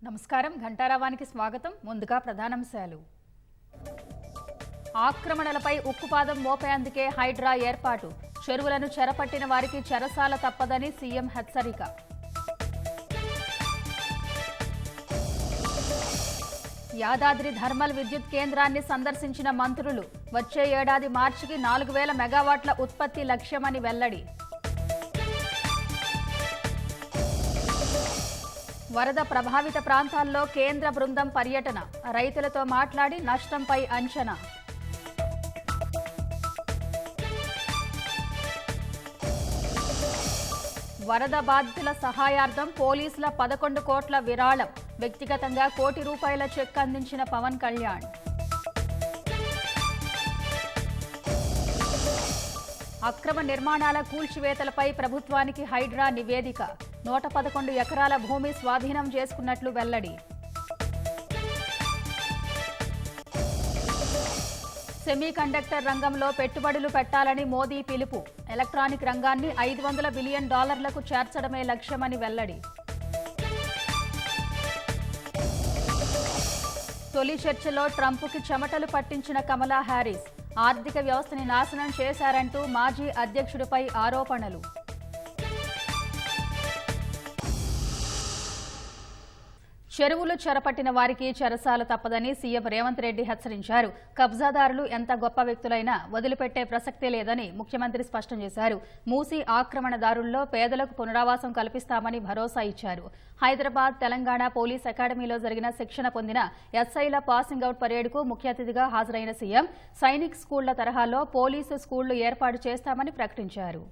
నమస్కారం ఘంటారావానికి స్వాగతం. ముందుగా ప్రధానాంశాలు. ఆక్రమణలపై ఉక్కుపాదం మోపేందుకే హైడ్రా ఏర్పాటు. చెరువులను చెరపట్టిన వారికి చెరసాల తప్పదని సీఎం హెచ్చరిక. యాదాద్రి థర్మల్ విద్యుత్ కేంద్రాన్ని సందర్శించిన మంత్రులు. వచ్చే ఏడాది మార్చికి 4000 మెగావాట్ల ఉత్పత్తి లక్ష్యమని వెల్లడి. వరద ప్రభావిత ప్రాంతాల్లో కేంద్ర బృందం పర్యటన. రైతులతో మాట్లాడి నష్టంపై అంచనా. వరద బాధితుల సహాయార్థం పోలీసుల 11 కోట్ల విరాళం. వ్యక్తిగతంగా ₹1 కోటి చెక్ అందించిన పవన్ కళ్యాణ్. అక్రమ నిర్మాణాల కూల్చివేతలపై ప్రభుత్వానికి హైడ్రా నివేదిక. 111 ఎకరాల భూమి స్వాధీనం చేసుకున్నట్లు వెల్లడి. సెమీకండక్టర్ రంగంలో పెట్టుబడులు పెట్టాలని మోదీ పిలుపు. ఎలక్ట్రానిక్ రంగాన్ని $500 బిలియన్ చేర్చడమే లక్ష్యమని వెల్లడి. తొలి చర్చలో ట్రంప్కి చెమటలు పట్టించిన కమలా హ్యారిస్. ఆర్థిక వ్యవస్థని నాశనం చేశారంటూ మాజీ అధ్యక్షుడిపై ఆరోపణలు. చెరువులు చెరపట్టిన వారికి చెరసాల తప్పదని సీఎం రేవంత్ రెడ్డి హెచ్చరించారు. కబ్జాదారులు ఎంత గొప్ప వ్యక్తులైనా వదిలిపెట్టే ప్రసక్తే లేదని ముఖ్యమంత్రి స్పష్టం చేశారు. మూసీ ఆక్రమణదారుల్లో పేదలకు పునరావాసం కల్పిస్తామని భరోసా ఇచ్చారు. హైదరాబాద్, తెలంగాణ పోలీస్ అకాడమీలో జరిగిన శిక్షణ పొందిన ఎస్ఐల పాసింగ్ అవుట్ పరేడ్కు ముఖ్య అతిథిగా హాజరైన సీఎం సైనిక్ స్కూళ్ల తరహాలో పోలీసు స్కూళ్లు ఏర్పాటు చేస్తామని ప్రకటించారు.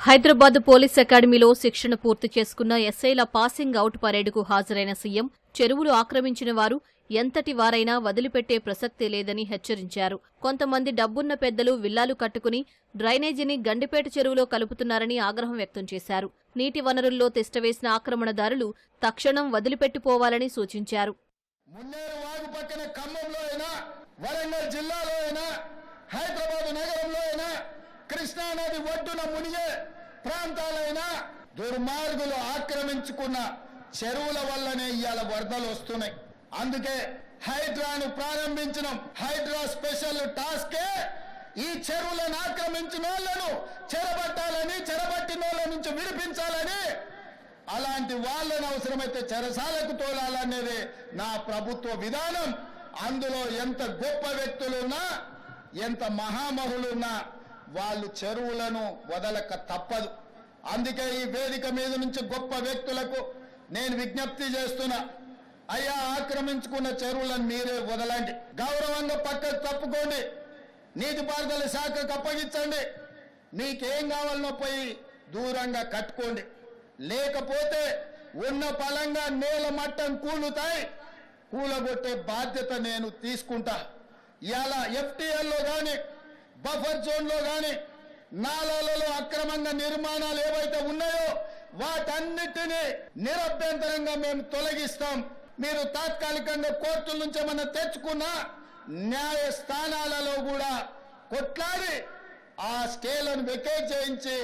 హైదరాబాద్ పోలీస్ అకాడమీలో శిక్షణ పూర్తి చేసుకున్న ఎస్ఐల పాసింగ్ అవుట్ పరేడ్కు హాజరైన సీఎం చెరువులు ఆక్రమించిన వారు ఎంతటి వారైనా వదిలిపెట్టే ప్రసక్తే లేదని హెచ్చరించారు. కొంతమంది డబ్బున్న పెద్దలు విల్లాలు కట్టుకుని డ్రైనేజీని గండిపేట చెరువులో కలుపుతున్నారని ఆగ్రహం వ్యక్తం చేశారు. నీటి వనరుల్లో తిష్టవేసిన ఆక్రమణదారులు తక్షణం వదిలిపెట్టిపోవాలని సూచించారు. కృష్ణానది ఒడ్డున మునిగే ప్రాంతాలైనా దుర్మార్గులు ఆక్రమించుకున్న చెరువుల వల్లనే ఇవాళ వరదలు వస్తున్నాయి. అందుకే హైడ్రాను ప్రారంభించినాం. హైడ్రా స్పెషల్ టాస్కే ఈ చెరువులను ఆక్రమించిన వాళ్ళను చెరబట్టాలని, చెరబట్టిన వాళ్ళ నుంచి విడిపించాలని, అలాంటి వాళ్ళను అవసరమైతే చెరసాలకు తోలాలనేది నా ప్రభుత్వ విధానం. అందులో ఎంత గొప్ప వ్యక్తులున్నా, ఎంత మహామహులున్నా వాళ్ళు చెరువులను వదలక తప్పదు. అందుకే ఈ వేదిక మీద నుంచి గొప్ప వ్యక్తులకు నేను విజ్ఞప్తి చేస్తున్నా, అయ్యా ఆక్రమించుకున్న చెరువులను మీరే వదలండి, గౌరవంగా పక్కకు తప్పుకోండి, నీటిపారుదల శాఖకు అప్పగించండి, మీకేం కావాలనో పోయి దూరంగా కట్టుకోండి. లేకపోతే ఉన్న పలంగా నేల మట్టం కూలగొట్టే బాధ్యత నేను తీసుకుంటా. ఇలా ఎఫ్టీఎల్లో కానీ బఫర్ జోన్లో కానీ నాలాలలో అక్రమంగా నిర్మాణాలు ఏవైతే ఉన్నాయో వాటన్నిటినీ నిరభ్యంతరంగా మేము తొలగిస్తాం. మీరు తాత్కాలికంగా కోర్టుల నుంచి ఏమన్నా తెచ్చుకున్నా న్యాయస్థానాలలో కూడా కొట్లాడి ఆ స్టేలను వెకేట్ చేయించి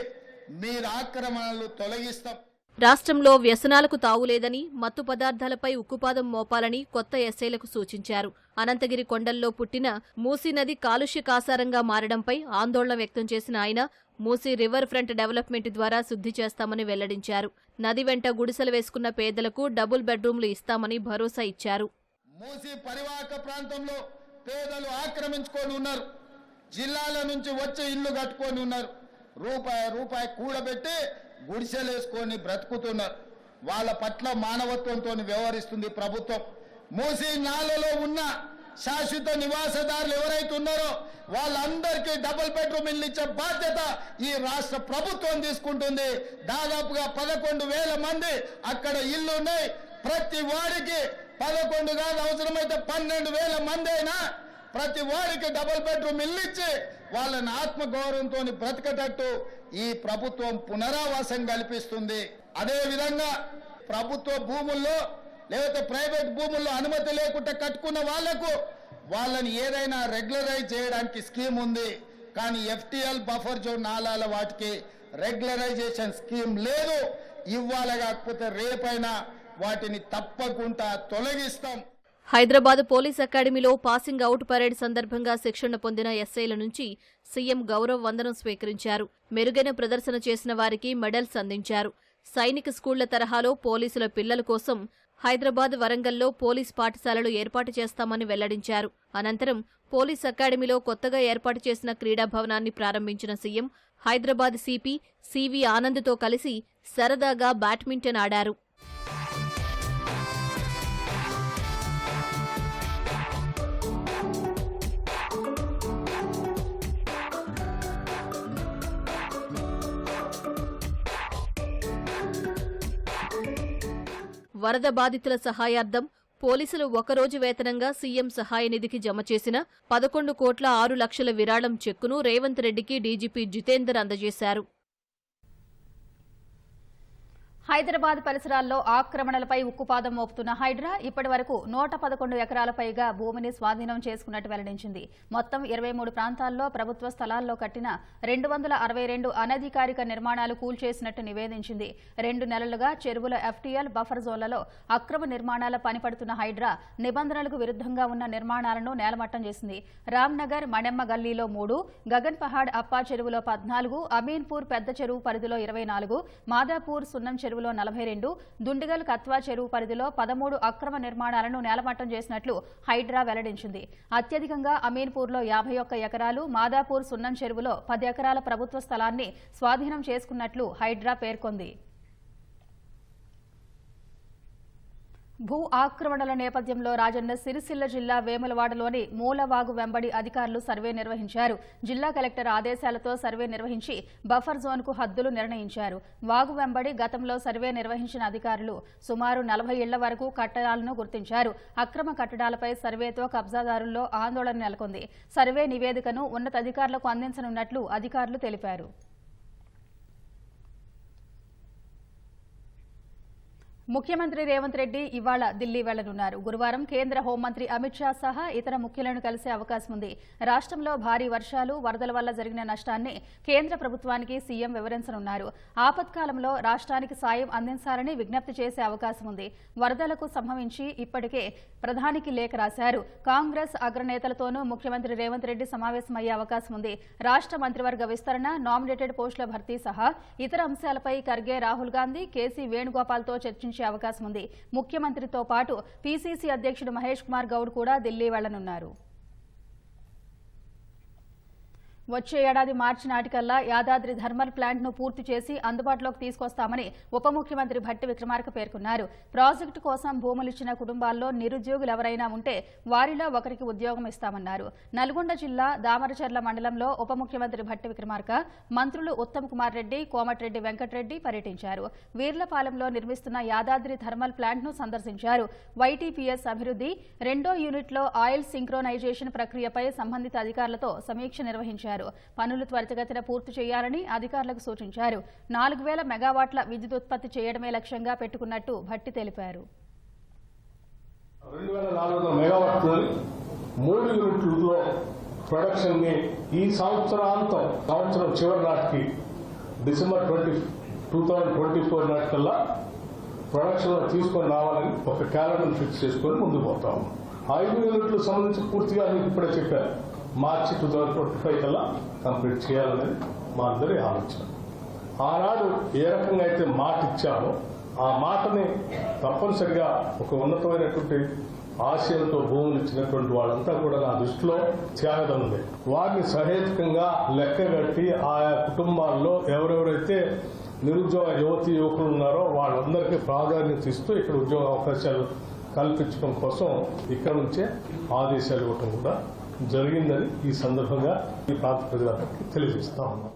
మీరు ఆక్రమణలు తొలగిస్తాం. రాష్ట్రంలో వ్యసనాలకు తావులేదని, మత్తు పదార్థాలపై ఉక్కుపాదం మోపాలని కొత్త ఎస్ఐలకు సూచించారు. అనంతగిరి కొండల్లో పుట్టిన మూసీ నది కాలుష్య కాసారంగా మారడంపై ఆందోళన వ్యక్తం చేసిన ఆయన మూసీ రివర్ ఫ్రంట్ డెవలప్మెంట్ ద్వారా శుద్ధి చేస్తామని వెల్లడించారు. నది వెంట గుడిసెలు వేసుకున్న పేదలకు డబుల్ బెడ్రూమ్లు ఇస్తామని భరోసా ఇచ్చారు. మూసీ పరివాహక ప్రాంతంలో పేదలు ఆక్రమించుకొని ఉన్నారు. జిల్లాల నుంచి వచ్చి ఇల్లు కట్టుకొని ఉన్నారు. రూపాయి కూడబెట్టి గుడిసెలేసుకొని బ్రతుకుతున్నారు. వాళ్ళ పట్ల మానవత్వంతో వ్యవహరిస్తుంది ప్రభుత్వం. మూసీ నాలలో ఉన్న శాశ్వత నివాసదారులు ఎవరైతే ఉన్నారో వాళ్ళందరికీ డబుల్ బెడ్రూమ్ ఇల్లు ఇచ్చే బాధ్యత ఈ రాష్ట్ర ప్రభుత్వం తీసుకుంటుంది. దాదాపుగా 11,000 మంది అక్కడ ఇల్లు ఉన్నాయి. ప్రతి వాడికి 11 కాదు, అవసరమైతే 12,000 మంది అయినా ప్రతి వాడికి డబుల్ బెడ్రూమ్ ఇల్లు ఇచ్చి వాళ్ళని ఆత్మగౌరవంతో బ్రతకటట్టు ఈ ప్రభుత్వం పునరావాసం కల్పిస్తుంది. అదే విధంగా ప్రభుత్వ భూముల్లో లేకపోతే ప్రైవేట్ భూముల్లో అనుమతి లేకుండా కట్టుకున్న వాళ్లకు వాళ్ళని ఏదైనా రెగ్యులరైజ్ చేయడానికి స్కీమ్ ఉంది. కానీ ఎఫ్టీఎల్ బఫర్ జోన్ నాలాల వాటికి రెగ్యులరైజేషన్ స్కీమ్ లేదు. ఇవ్వాలి, కాకపోతే రేపైనా వాటిని తప్పకుండా తొలగిస్తాం. హైదరాబాద్ పోలీస్ అకాడమీలో పాసింగ్ అవుట్ పరేడ్ సందర్భంగా శిక్షణ పొందిన ఎస్ఐల నుంచి సీఎం గౌరవ వందనం స్వీకరించారు. మెరుగైన ప్రదర్శన చేసిన వారికి మెడల్స్ అందించారు. సైనిక స్కూళ్ల తరహాలో పోలీసుల పిల్లల కోసం హైదరాబాద్, వరంగల్లో పోలీస్ పాఠశాలలు ఏర్పాటు చేస్తామని వెల్లడించారు. అనంతరం పోలీస్ అకాడమీలో కొత్తగా ఏర్పాటు చేసిన క్రీడా భవనాన్ని ప్రారంభించిన సీఎం హైదరాబాద్ సిపి సివి ఆనంద్తో కలిసి సరదాగా బ్యాడ్మింటన్ ఆడారు. వరద బాధితుల సహాయార్థం పోలీసులు ఒకరోజు వేతనంగా సీఎం సహాయ నిధికి జమ చేసిన 11,06,00,000 విరాళం చెక్కును రేవంత్ రెడ్డికి డీజీపీ జితేందర్ అందజేశారు. హైదరాబాద్ పరిసరాల్లో ఆక్రమణలపై ఉక్కుపాదం మోపుతున్న హైడ్రా ఇప్పటి వరకు 111 ఎకరాల పైగా భూమిని స్వాధీనం చేసుకున్నట్టు వెల్లడించింది. మొత్తం 23 ప్రాంతాల్లో ప్రభుత్వ స్థలాల్లో కట్టిన 262 అనధికారిక నిర్మాణాలు కూల్చేసినట్టు నివేదించింది. 2 నెలలుగా చెరువుల ఎఫ్టీఎల్ బఫర్ జోన్లలో అక్రమ నిర్మాణాల పనిపడుతున్న హైడ్రా నిబంధనలకు విరుద్ధంగా ఉన్న నిర్మాణాలను నేలమట్టం చేసింది. రామ్నగర్ మణెమ్మ గల్లీలో 3, గగన్ పహాడ్ అప్పా చెరువులో 14, అమీన్పూర్ పెద్ద చెరువు పరిధిలో 24, మాదాపూర్ సున్నం చెరువులో 42, దుండిగల్ కత్వా చెరువు పరిధిలో 13 అక్రమ నిర్మాణాలను నేలమట్టం చేసినట్లు హైడ్రా వెల్లడించింది. అత్యధికంగా అమీన్పూర్లో 51 ఎకరాలు, మాదాపూర్ సున్నం చెరువులో 10 ఎకరాల ప్రభుత్వ స్థలాన్ని స్వాధీనం చేసుకున్నట్లు హైడ్రా పేర్కొంది. భూ ఆక్రమణల నేపథ్యంలో రాజన్న సిరిసిల్ల జిల్లా వేములవాడలోని మూలవాగు వెంబడి అధికారులు సర్వే నిర్వహించారు. జిల్లా కలెక్టర్ ఆదేశాలతో సర్వే నిర్వహించి బఫర్ జోన్కు హద్దులు నిర్ణయించారు. వాగు వెంబడి గతంలో సర్వే నిర్వహించిన అధికారులు సుమారు 40 ఇళ్ల వరకు కట్టడాలను గుర్తించారు. అక్రమ కట్టడాలపై సర్వేతో కబ్జాదారుల్లో ఆందోళన నెలకొంది. సర్వే నివేదికను ఉన్నతాధికారులకు అందించనున్నట్లు అధికారులు తెలిపారు. ముఖ్యమంత్రి రేవంత్ రెడ్డి ఇవాళ ఢిల్లీ వెళ్లనున్నారు. గురువారం కేంద్ర హోంమంత్రి అమిత్ షా సహా ఇతర ముఖ్యులను కలిసే అవకాశం ఉంది. రాష్ట్రంలో భారీ వర్షాలు, వరదల వల్ల జరిగిన నష్టాన్ని కేంద్ర ప్రభుత్వానికి సీఎం వివరించనున్నారు. ఆపత్కాలంలో రాష్ట్రానికి సాయం అందించాలని విజ్ఞప్తి చేసే అవకాశం ఉంది. వరదలకు సంబంధించి ఇప్పటికే ప్రధానికి లేఖ రాశారు. కాంగ్రెస్ అగ్రనేతలతోనూ ముఖ్యమంత్రి రేవంత్ రెడ్డి సమావేశమయ్యే అవకాశం ఉంది. రాష్ట్ర మంత్రివర్గ విస్తరణ, నామినేటెడ్ పోస్టుల భర్తీ సహా ఇతర అంశాలపై ఖర్గే, రాహుల్ గాంధీ, కేసీ వేణుగోపాల్తో చర్చించే అవకాశం ఉంది. ముఖ్యమంత్రితో పాటు పీసీసీ అధ్యక్షుడు మహేష్ కుమార్ గౌడ్ కూడా ఢిల్లీ వెళ్లనున్నారు. వచ్చే ఏడాది మార్చి నాటికల్లా యాదాద్రి థర్మల్ ప్లాంట్ను పూర్తి చేసి అందుబాటులోకి తీసుకొస్తామని ఉప ముఖ్యమంత్రి భట్టి విక్రమార్క పేర్కొన్నారు. ప్రాజెక్టు కోసం భూములిచ్చిన కుటుంబాల్లో నిరుద్యోగులు ఎవరైనా ఉంటే వారిలో ఒకరికి ఉద్యోగం ఇస్తామన్నారు. నల్గొండ జిల్లా దామరచర్ల మండలంలో ఉప ముఖ్యమంత్రి భట్టి విక్రమార్క, మంత్రులు ఉత్తమ్ కుమార్ రెడ్డి, కోమటిరెడ్డి వెంకటరెడ్డి పర్యటించారు. వీర్లపాలెంలో నిర్మిస్తున్న యాదాద్రి థర్మల్ ప్లాంట్ను సందర్శించారు. వైటీపీఎస్ అభివృద్ధి, 2వ యూనిట్లో ఆయిల్ సింక్రోనైజేషన్ ప్రక్రియపై సంబంధిత అధికారులతో సమీక్ష నిర్వహించారు. పనులు త్వరితగతిన పూర్తి చేయాలని అధికారులకు సూచించారు. 4,000 మెగావాట్ల విద్యుత్ ఉత్పత్తి చేయడమే లక్ష్యంగా పెట్టుకున్నట్టు భట్టి తెలిపారు. 2,400 మెగావాట్లు 3 యూనిట్లలో ప్రొడక్షన్ ని ఈ సంవత్సరం చివరి నాటికి డిసెంబర్ 2024 నాటికల్లా ప్రొడక్షన్ తీసుకొని రావాలని ఒక క్యాలెండర్ ఫిక్స్ చేసుకొని ముందుకు పోతాము. 5 యూనిట్లు సంబంధించి పూర్తిగా మీకు ఇప్పుడే చెప్పారు, మార్చి 2025 కల్లా కంప్లీట్ చేయాలనేది మా అందరి ఆలోచన. ఆనాడు ఏ రకంగా అయితే మాట ఇచ్చామో ఆ మాటని తప్పనిసరిగా ఒక ఉన్నతమైనటువంటి ఆశయంతో భూములు ఇచ్చినటువంటి వాళ్ళంతా కూడా నా దృష్టిలో త్యాగం ఉంది. వారిని సహేతుకంగా లెక్కగట్టి ఆయా కుటుంబాల్లో ఎవరెవరైతే నిరుద్యోగ యువతీ యువకులు ఉన్నారో వాళ్ళందరికీ ప్రాధాన్యత ఇస్తూ ఇక్కడ ఉద్యోగ అవకాశాలు కల్పించడం కోసం ఇక్కడ నుంచే ఆదేశాలు ఇవ్వటం కూడా జరిగిందని ఈ సందర్భంగా ఈ ప్రాంత ప్రజలందరికీ తెలియజేస్తా ఉన్నాం.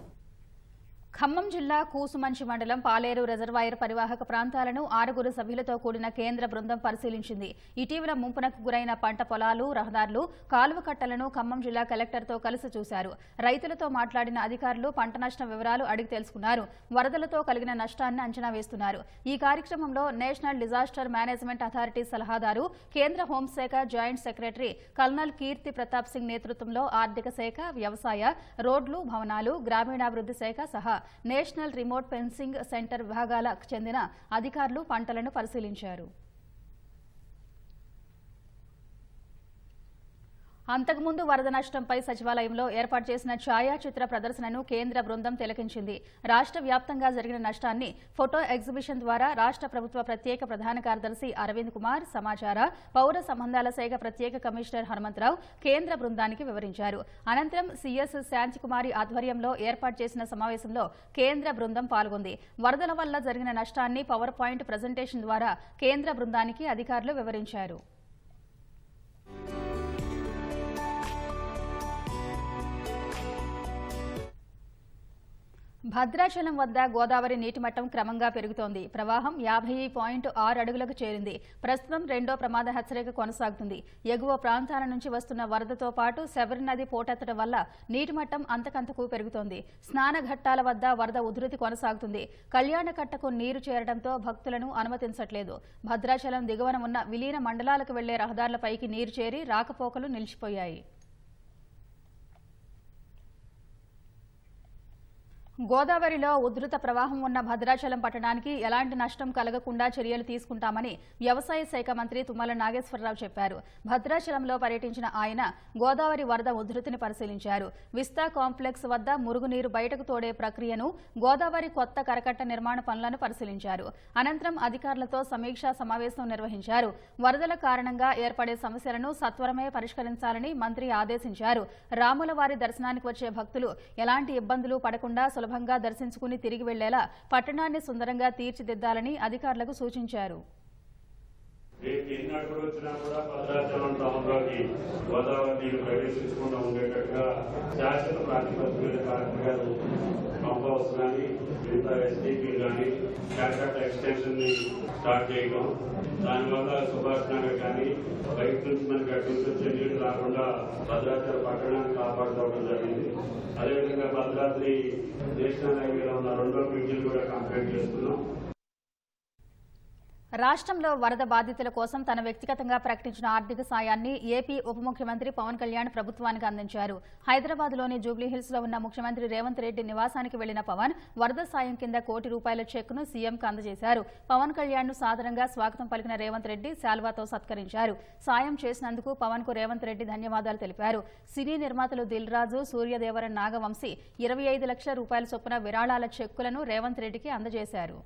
ఖమ్మం జిల్లా కూసుమంచి మండలం పాలేరు రిజర్వాయర్ పరివాహక ప్రాంతాలను 6 సభ్యులతో కూడిన కేంద్ర బృందం పరిశీలించింది. ఇటీవల ముంపునకు గురైన పంట పొలాలు, రహదారులు, కాలువ కట్టలను ఖమ్మం జిల్లా కలెక్టర్తో కలిసి చూశారు. రైతులతో మాట్లాడిన అధికారులు పంట నష్టం వివరాలు అడిగి తెలుసుకున్నారు. వరదలతో కలిగిన నష్టాన్ని అంచనా వేస్తున్నారు. ఈ కార్యక్రమంలో నేషనల్ డిజాస్టర్ మేనేజ్మెంట్ అథారిటీ సలహాదారు, కేంద్ర హోంశాఖ జాయింట్ సెక్రటరీ కల్నల్ కీర్తి ప్రతాప్ సింగ్ నేతృత్వంలో ఆర్థిక శాఖ, వ్యవసాయ, రోడ్లు, భవనాలు, గ్రామీణాభివృద్ధి శాఖ సహా నేషనల్ రిమోట్ ఫెన్సింగ్ సెంటర్ విభాగాలకు చెందిన అధికారులు పంటలను పరిశీలించారు. అంతకుముందు వరద నష్టంపై సచివాలయంలో ఏర్పాటు చేసిన ఛాయాచిత్ర ప్రదర్శనను కేంద్ర బృందం తిలకించింది. రాష్ట్ర వ్యాప్తంగా జరిగిన నష్టాన్ని ఫోటో ఎగ్జిబిషన్ ద్వారా రాష్ట్ర ప్రభుత్వ ప్రత్యేక ప్రధాన కార్యదర్శి అరవింద్ కుమార్, సమాచార పౌర సంబంధాల శాఖ ప్రత్యేక కమిషనర్ హనుమంతరావు కేంద్ర బృందానికి వివరించారు. అనంతరం సీఎస్ శాంతికుమారి ఆధ్వర్యంలో ఏర్పాటు చేసిన సమావేశంలో కేంద్ర బృందం పాల్గొంది. వరదల వల్ల జరిగిన నష్టాన్ని పవర్ పాయింట్ ప్రజెంటేషన్ ద్వారా కేంద్ర బృందానికి అధికారులు వివరించారు. భద్రాచలం వద్ద గోదావరి నీటిమట్టం క్రమంగా పెరుగుతోంది. ప్రవాహం 50.6 అడుగులకు చేరింది. ప్రస్తుతం రెండో ప్రమాద హెచ్చరిక కొనసాగుతుంది. ఎగువ ప్రాంతాల నుంచి వస్తున్న వరదతో పాటు శబరి నది పోటెత్తడం వల్ల నీటిమట్టం అంతకంతకు పెరుగుతోంది. స్నాన ఘట్టాల వద్ద వరద ఉధృతి కొనసాగుతుంది. కళ్యాణకట్టకు నీరు చేరడంతో భక్తులను అనుమతించట్లేదు. భద్రాచలం దిగువన ఉన్న విలీన మండలాలకు వెళ్లే రహదారులపైకి నీరు చేరి రాకపోకలు నిలిచిపోయాయి. గోదావరిలో ఉధృత ప్రవాహం ఉన్న భద్రాచలం పట్టణానికి ఎలాంటి నష్టం కలగకుండా చర్యలు తీసుకుంటామని వ్యవసాయ శాఖ మంత్రి తుమ్మల నాగేశ్వరరావు చెప్పారు. భద్రాచలంలో పర్యటించిన ఆయన గోదావరి వరద ఉధృతిని పరిశీలించారు. విస్తా కాంప్లెక్స్ వద్ద మురుగునీరు బయటకు తోడే ప్రక్రియను, గోదావరి కొత్త కరకట్ట నిర్మాణ పనులను పరిశీలించారు. అనంతరం అధికారులతో సమీక్షా సమావేశం నిర్వహించారు. వరదల కారణంగా ఏర్పడే సమస్యలను సత్వరమే పరిష్కరించాలని మంత్రి ఆదేశించారు. రాములవారి దర్శనానికి వచ్చే భక్తులు ఎలాంటి ఇబ్బందులు పడకుండా సులభంగా దర్శించుకుని తిరిగి వెళ్లేలా పట్టణాన్ని సుందరంగా తీర్చిదిద్దాలని అధికారులకు సూచించారు. దానివల్ల సుభాష్ నగర్ కానీ బయట నుంచి మనకి అటు నుంచి వచ్చే నీళ్లు రాకుండా భద్రాచల పట్టణాన్ని కాపాడుకోవడం జరిగింది. అదేవిధంగా భద్రాద్రి నేషనల్ హైవేలో ఉన్న 2వ బ్రిడ్జిలు కూడా కంప్లీట్ చేస్తున్నాం. రాష్ట్రంలో వరద బాధితుల కోసం తన వ్యక్తిగతంగా ప్రకటించిన ఆర్థిక సాయాన్ని ఏపీ ఉప ముఖ్యమంత్రి పవన్ కళ్యాణ్ ప్రభుత్వానికి అందించారు. హైదరాబాద్లోని జూబ్లీహిల్స్ లో ఉన్న ముఖ్యమంత్రి రేవంత్ రెడ్డి నివాసానికి వెళ్లిన పవన్ వరద సాయం కింద ₹1 కోటి చెక్కును సీఎంకు అందజేశారు. పవన్ కళ్యాణ్ ను సాదరంగా స్వాగతం పలికిన రేవంత్ రెడ్డి శాల్వాతో సత్కరించారు. సాయం చేసినందుకు పవన్ కు రేవంత్ రెడ్డి ధన్యవాదాలు తెలిపారు. సినీ నిర్మాతలు దిల్ రాజు, సూర్యదేవరన్ నాగవంశీ ₹25 లక్షల చొప్పున విరాళాల చెక్కులను రేవంత్ రెడ్డికి అందజేశారు.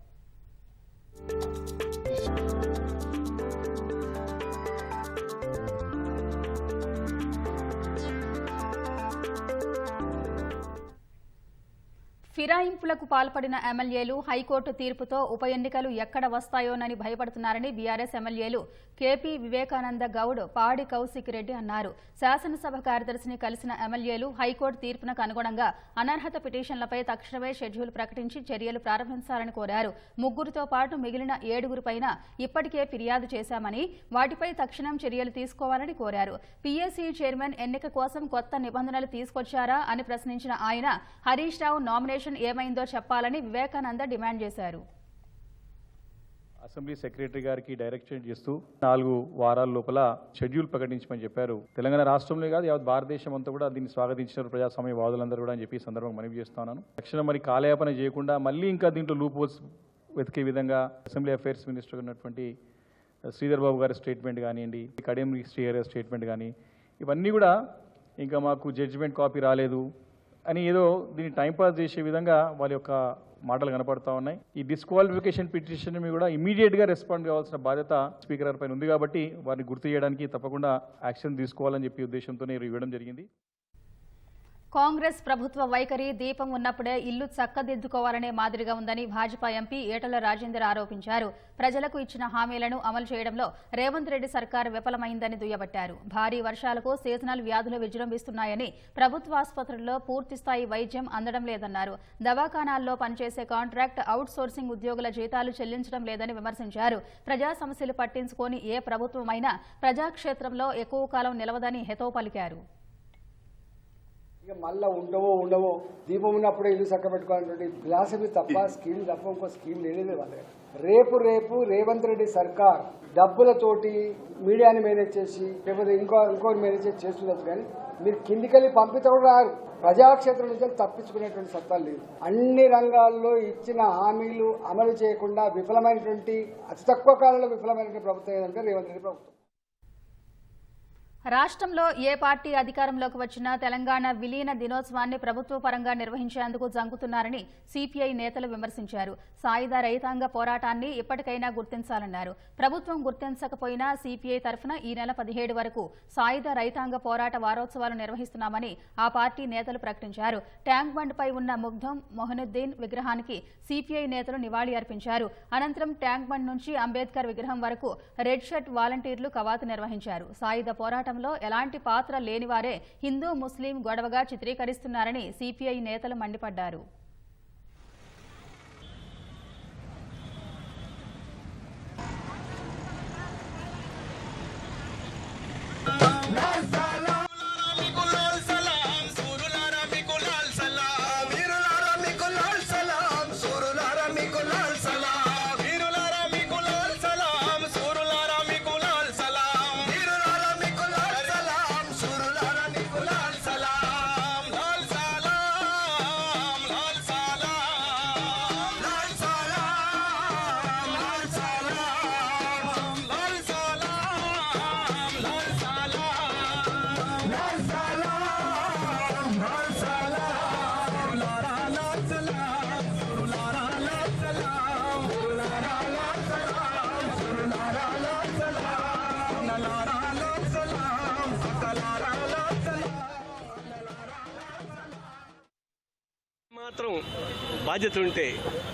ఫిరాయింపులకు పాల్పడిన ఎమ్మెల్యేలు హైకోర్టు తీర్పుతో ఉప ఎన్నికలు ఎక్కడ వస్తాయోనని భయపడుతున్నారని బీఆర్ఎస్ ఎమ్మెల్యేలు కేపీ వివేకానంద గౌడ్, పాడి కౌశిక్ రెడ్డి అన్నారు. శాసనసభ కార్యదర్శిని కలిసిన ఎమ్మెల్యేలు హైకోర్టు తీర్పునకు అనుగుణంగా అనర్హత పిటిషన్లపై తక్షణమే షెడ్యూల్ ప్రకటించి చర్యలు ప్రారంభించాలని కోరారు. 3తో పాటు మిగిలిన 7గురిపైన ఇప్పటికే ఫిర్యాదు చేశామని, వాటిపై తక్షణం చర్యలు తీసుకోవాలని కోరారు. పీఏసీ చైర్మన్ ఎన్నిక కోసం కొత్త నిబంధనలు తీసుకొచ్చారా అని ప్రశ్నించిన ఆయన హరీష్ రావు నామినేషన్ ఏమైందో చెప్పాలని వివేకానంద డిమాండ్ చేశారు. అసెంబ్లీ సెక్రటరీ గారికి డైరెక్షన్ చేస్తూ 4 వారాల లోపల షెడ్యూల్ ప్రకటించమని చెప్పారు. తెలంగాణ రాష్ట్రంలో కాదు, యావత్ భారతదేశం అంతా కూడా దీన్ని స్వాగతించారు ప్రజాస్వామ్యవాదులందరూ కూడా అని చెప్పి సందర్భంగా మనవి చేస్తున్నాను. తక్షణం మరి కాలయాపన చేయకుండా మళ్ళీ ఇంకా దీంట్లో లూప్ హోల్స్ వెతికే విధంగా అసెంబ్లీ అఫైర్స్ మినిస్టర్ ఉన్నటువంటి శ్రీధర్ బాబు గారి స్టేట్మెంట్ కానివ్వండి, కడియం శ్రీహరి స్టేట్మెంట్ కానీ, ఇవన్నీ కూడా ఇంకా మాకు జడ్జిమెంట్ కాపీ రాలేదు అని ఏదో దీన్ని టైంపాస్ చేసే విధంగా వాళ్ళ యొక్క మాటలు కనపడతా ఉన్నాయి. ఈ డిస్క్వాలిఫికేషన్ పిటిషన్ కూడా ఇమీడియట్గా రెస్పాండ్ కావాల్సిన బాధ్యత స్పీకర్ గారి పైన ఉంది కాబట్టి వారిని గుర్తు చేయడానికి తప్పకుండా యాక్షన్ తీసుకోవాలని చెప్పి ఉద్దేశంతోనే ఇవ్వడం జరిగింది. కాంగ్రెస్ ప్రభుత్వ వైఖరి దీపం ఉన్నప్పుడే ఇల్లు చక్కదిద్దుకోవాలనే మాదిరిగా ఉందని భాజపా ఎంపీ ఈటెల రాజేందర్ ఆరోపించారు. ప్రజలకు ఇచ్చిన హామీలను అమలు చేయడంలో రేవంత్ రెడ్డి సర్కారు విఫలమైందని దుయ్యబట్టారు. భారీ వర్షాలకు సీజనల్ వ్యాధులు విజృంభిస్తున్నాయని, ప్రభుత్వ ఆసుపత్రుల్లో పూర్తిస్థాయి వైద్యం అందడం లేదన్నారు. దవాఖానాల్లో పనిచేసే కాంట్రాక్ట్ అవుట్ సోర్సింగ్ ఉద్యోగుల జీతాలు చెల్లించడం లేదని విమర్శించారు. ప్రజా సమస్యలు పట్టించుకోని ఏ ప్రభుత్వమైనా ప్రజాక్షేత్రంలో ఎక్కువ కాలం నిలవదని హితవు పలికారు. మళ్ళా ఉండవో దీపం ఉన్నప్పుడే ఇల్లు చక్కబెట్టుకోవాలన్నటువంటి ఫిలాసఫీ తప్ప స్కీమ్ తప్ప ఇంకో స్కీమ్ లేనిదే వాళ్ళే. రేపు రేవంత్ రెడ్డి సర్కార్ డబ్బులతోటి మీడియాని మేనేజ్ చేసి లేకపోతే ఇంకో మేనేజ్ చేస్తుండొచ్చు, కానీ మీరు కిందికెళ్ళి పంపితే కూడా రారు. ప్రజాక్షేత్రం నుంచి తప్పించుకునేటువంటి సత్తా లేదు. అన్ని రంగాల్లో ఇచ్చిన హామీలు అమలు చేయకుండా విఫలమైనటువంటి, అతి తక్కువ కాలంలో విఫలమైనటువంటి ప్రభుత్వం ఏదంటే రేవంత్ రెడ్డి ప్రభుత్వం. రాష్ట్రంలో ఏ పార్టీ అధికారంలోకి వచ్చినా తెలంగాణ విలీన దినోత్సవాన్ని ప్రభుత్వ పరంగా నిర్వహించేందుకు జంకుతున్నారని సిపిఐ నేతలు విమర్శించారు. సాయుధ రైతాంగ పోరాటాన్ని ఇప్పటికైనా గుర్తించాలన్నారు. ప్రభుత్వం గుర్తించకపోయినా సిపిఐ తరఫున ఈ నెల 17 వరకు సాయుధ రైతాంగ పోరాట వారోత్సవాలు నిర్వహిస్తున్నామని ఆ పార్టీ నేతలు ప్రకటించారు. ట్యాంక్ బండ్పై ఉన్న ముగ్ధం మొహనుద్దీన్ విగ్రహానికి సిపిఐ నేతలు నివాళి అర్పించారు. అనంతరం ట్యాంక్ బండ్ నుంచి అంబేద్కర్ విగ్రహం వరకు రెడ్ షర్ట్ వాలంటీర్లు కవాతు నిర్వహించారు. సాయుధ పోరాటంలో ఎలాంటి పాత్ర లేనివారే హిందూ ముస్లిం గొడవగా చిత్రీకరిస్తున్నారని సిపిఐ నేతలు మండిపడ్డారు. మాత్రం బాధ్యత ఉంటే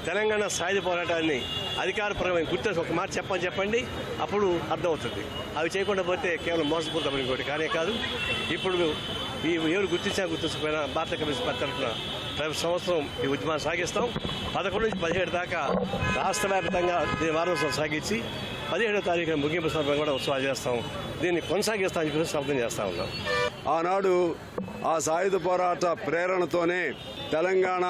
తెలంగాణ సాయుధ పోరాటాన్ని అధికారపరమైన గుర్తు ఒక మాట చెప్పండి, అప్పుడు అర్థమవుతుంది. అవి చేయకుండా పోతే కేవలం మోసపూరితం ఇంకోటి కానే కాదు. ఇప్పుడు ఎవరు గుర్తించకపోయినా భారత కమ్యూనిస్ట్ పార్టీ తరఫున ప్రతి సంవత్సరం ఈ ఉద్యమాన్ని సాగిస్తాం. 11 నుంచి 17 దాకా రాష్ట్ర వ్యాప్తంగా దీని వారోత్సవం సాగించి 17వ తారీఖున ముగింపు సందర్భంగా కూడా ఉత్సవాలు చేస్తాం. దీన్ని కొనసాగిస్తామని చెప్పి శబ్దం చేస్తా ఉన్నాం. ఆనాడు ఆ సాయుధ పోరాట ప్రేరణతోనే తెలంగాణ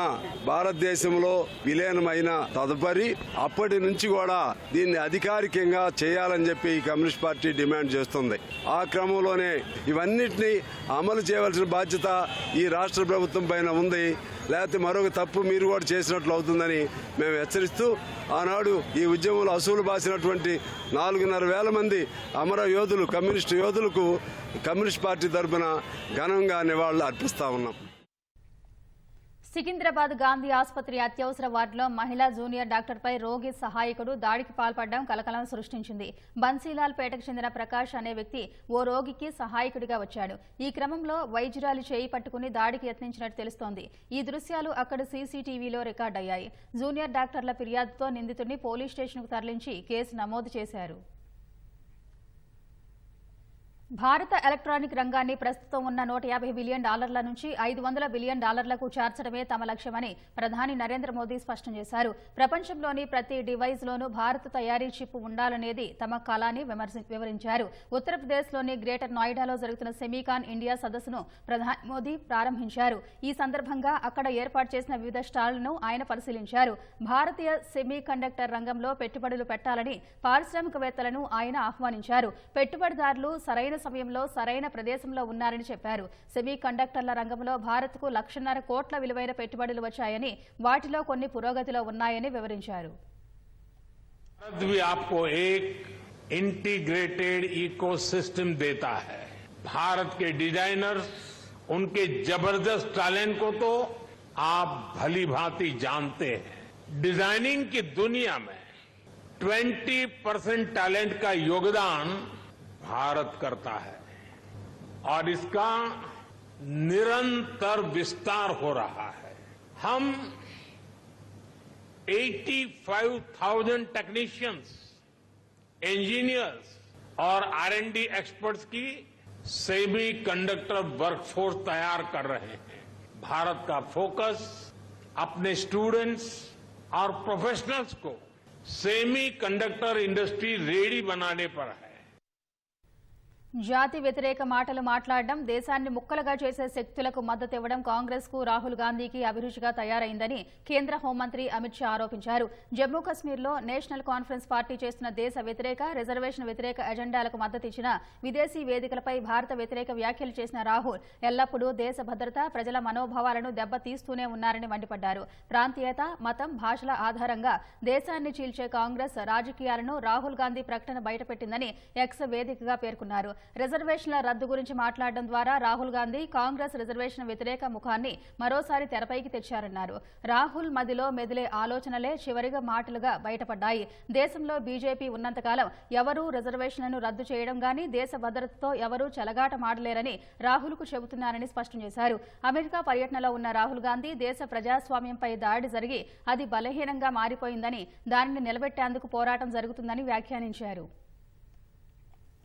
భారతదేశంలో విలీనమైన తదుపరి అప్పటి నుంచి కూడా దీన్ని అధికారికంగా చేయాలని చెప్పి ఈ కమ్యూనిస్ట్ పార్టీ డిమాండ్ చేస్తుంది. ఆ క్రమంలోనే ఇవన్నిటినీ అమలు చేయవలసిన బాధ్యత ఈ రాష్ట్ర ప్రభుత్వం పైన ఉంది. లేకపోతే మరొక తప్పు మీరు కూడా చేసినట్లు అవుతుందని మేము హెచ్చరిస్తూ ఆనాడు ఈ ఉద్యమంలో అసూలు బాసినటువంటి 4,500 మంది అమర యోధులు కమ్యూనిస్టు యోధులకు కమ్యూనిస్ట్ పార్టీ తరఫున ఘనంగా నివాళులు అర్పిస్తా ఉన్నాం. సికింద్రాబాద్ గాంధీ ఆసుపత్రి అత్యవసర వార్డులో మహిళా జూనియర్ డాక్టర్పై రోగి సహాయకుడు దాడికి పాల్పడడం కలకలం సృష్టించింది. బన్సీలాల్ పేటకు చెందిన ప్రకాష్ అనే వ్యక్తి ఓ రోగికి సహాయకుడిగా వచ్చాడు. ఈ క్రమంలో వైద్యురాలి చేయి పట్టుకుని దాడికి యత్నించినట్టు తెలుస్తోంది. ఈ దృశ్యాలు అక్కడ సీసీటీవీలో రికార్డయ్యాయి. జూనియర్ డాక్టర్ల ఫిర్యాదుతో నిందితుడిని పోలీస్ స్టేషన్కు తరలించి కేసు నమోదు చేశారు. భారత ఎలక్ట్రానిక్ రంగాన్ని ప్రస్తుతం ఉన్న $150 బిలియన్ నుంచి $500 బిలియన్ చేర్చడమే తమ లక్ష్యమని ప్రధాని నరేంద్ర మోదీ స్పష్టం చేశారు. ప్రపంచంలోని ప్రతి డివైస్లోనూ భారత తయారీ చిప్ ఉండాలనేది తమ కల అని వివరించారు. ఉత్తరప్రదేశ్లోని గ్రేటర్ నోయిడాలో జరుగుతున్న సెమీకాన్ ఇండియా సదస్సును ప్రధాని మోదీ ప్రారంభించారు. ఈ సందర్భంగా అక్కడ ఏర్పాటు చేసిన వివిధ స్టాళ్లను ఆయన పరిశీలించారు. భారతీయ సెమీ కండక్టర్ రంగంలో పెట్టుబడులు పెట్టాలని పారిశ్రామికవేత్తలను ఆయన ఆహ్వానించారు. పెట్టుబడిదారులు సరైన సమయంలో సరైన ప్రదేశంలో ఉన్నారని చెప్పారు. సెమీ కండక్టర్ల రంగంలో భారత్కు 1,50,000 కోట్ల విలువైన పెట్టుబడులు వచ్చాయని, వాటిలో కొన్ని పురోగతిలో ఉన్నాయని వివరించారు. आपको एक इंटीग्रेटेड इकोसिस्टम देता है. भारत के डिजाइनर्स, उनके जबरदस्त टैलेंट को तो आप भली भांति जानते हैं. डिजाइनिंग की दुनिया में 20% टैलेंट का योगदान भारत करता है और इसका निरंतर विस्तार हो रहा है. हम 85,000 टेक्नीशियंस, इंजीनियर्स और R&D एक्सपर्ट्स की सेमी कंडक्टर वर्कफोर्स तैयार कर रहे हैं. भारत का फोकस अपने स्टूडेंट्स और प्रोफेशनल्स को सेमी कंडक्टर इंडस्ट्री रेडी बनाने पर है. జాతి వ్యతిరేక మాటలు మాట్లాడడం, దేశాన్ని ముక్కలుగా చేసే శక్తులకు మద్దతు ఇవ్వడం కాంగ్రెస్ కు రాహుల్ గాంధీకి అభిరుచిగా తయారైందని కేంద్ర హోంమంత్రి అమిత్ షా ఆరోపించారు. జమ్మూ కశ్మీర్లో నేషనల్ కాన్ఫరెన్స్ పార్టీ చేస్తున్న దేశ వ్యతిరేక, రిజర్వేషన్ వ్యతిరేక ఎజెండాలకు మద్దతు ఇచ్చిన విదేశీ వేదికలపై భారత వ్యతిరేక వ్యాఖ్యలు చేసిన రాహుల్ ఎల్లప్పుడూ దేశ భద్రత, ప్రజల మనోభావాలను దెబ్బతీస్తూనే ఉన్నారని మండిపడ్డారు. ప్రాంతీయత, మతం, భాషల ఆధారంగా దేశాన్ని చీల్చే కాంగ్రెస్ రాజకీయాలను రాహుల్ గాంధీ ప్రకటన బయటపెట్టిందని ఎక్స్ వేదికగా పేర్కొన్నారు. రిజర్వేషన్ల రద్దు గురించి మాట్లాడడం ద్వారా రాహుల్ గాంధీ కాంగ్రెస్ రిజర్వేషన్ వ్యతిరేక ముఖాన్ని మరోసారి తెరపైకి తెచ్చారన్నారు. రాహుల్ మదిలో మెదిలే ఆలోచనలే చివరిగా మాటలుగా బయటపడ్డాయి. దేశంలో బీజేపీ ఉన్నంతకాలం ఎవరూ రిజర్వేషన్లను రద్దు చేయడం గానీ దేశ భద్రతతో ఎవరూ చెలగాట మాడలేరని రాహుల్కు చెబుతున్నారని స్పష్టం చేశారు. అమెరికా పర్యటనలో ఉన్న రాహుల్ గాంధీ దేశ ప్రజాస్వామ్యంపై దాడి జరిగి అది బలహీనంగా మారిపోయిందని, దానిని నిలబెట్టేందుకు పోరాటం జరుగుతుందని వ్యాఖ్యానించారు.